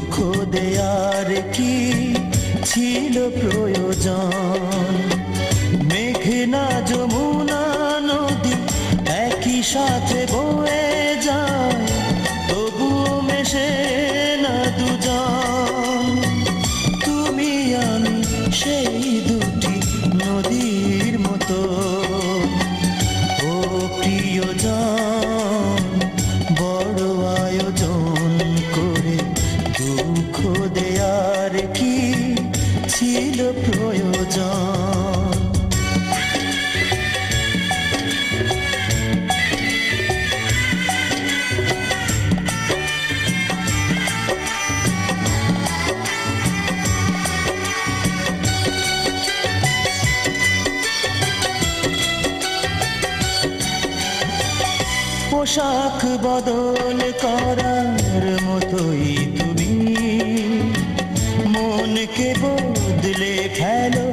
দুঃখ দেয়ার কি ছিল প্রয়োজন? মেঘনা যমুনা নদী একই সাথে বয়ে যায়, তবুও মেশে না দুজন। তুমি আমি সেই দুটি নদীর মতো। ও প্রিয়জন, বড় আয়োজন করে দুঃখ দেয়ার কি ছিল প্রয়োজন? পোশাক বদল করার মতোই তুমি মনকে বদলে ফেলো,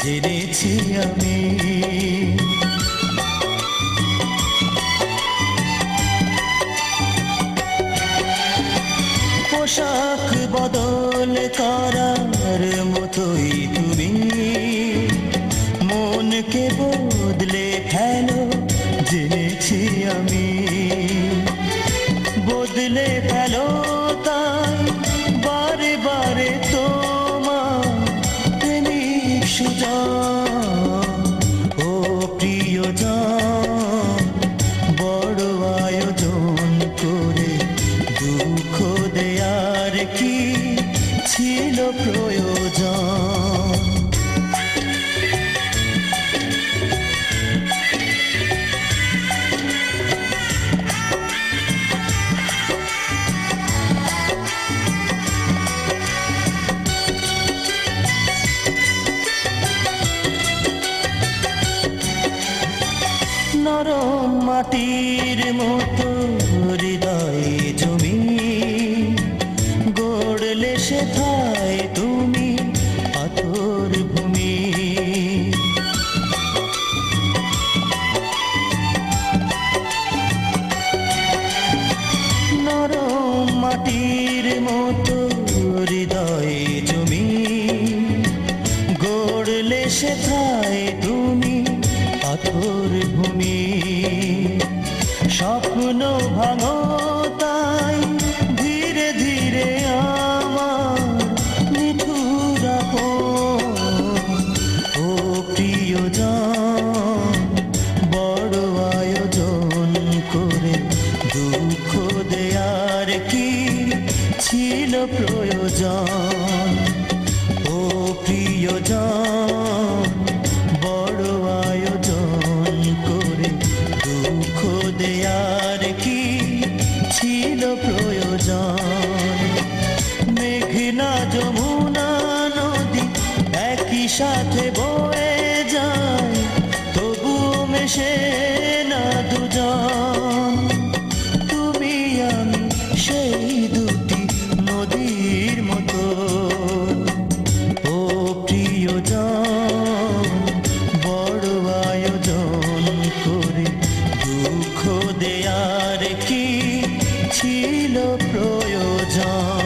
জেনেছি আমি। পোশাক বদল করার মতোই তুমি মনকে বদলে ফেলো, জেনেছি আমি। বদলে ফেলো তাই বারে বারে তোমার প্রেমিক সুজন। ও প্রিয়জন, বড় আয়োজন করে দুঃখ দেয়ার কি ছিল প্রয়োজন? নরম মাটির মতো হৃদয়ে জমি গড়লে সেথায় তুমি পাথর ভূমি। নরম মাটির মতো হৃদয়ে জমি গড়লে সেথায় তুমি পাথর ভূমি। স্বপ্ন ভাঙো তাই ধীরে ধীরে আমার নিঠুর আপন। ও প্রিয়জন, বড় আয়োজন করে দুঃখ দেয়ার কি ছিল প্রয়োজন? ও প্রিয়জন, বড় আয়োজন করে দুঃখ দেয়ার কি ছিল প্রয়োজন? মেঘনা যমুনা নদী একই সাথে বয়ে যায়, তবুও মেশে না দুজন। তুমি আমি সেই দুটি নদীর মতো। ও প্রিয়জন, বড় আয়োজন করে দুঃখ দেয়ার কি ছিল প্রয়োজন?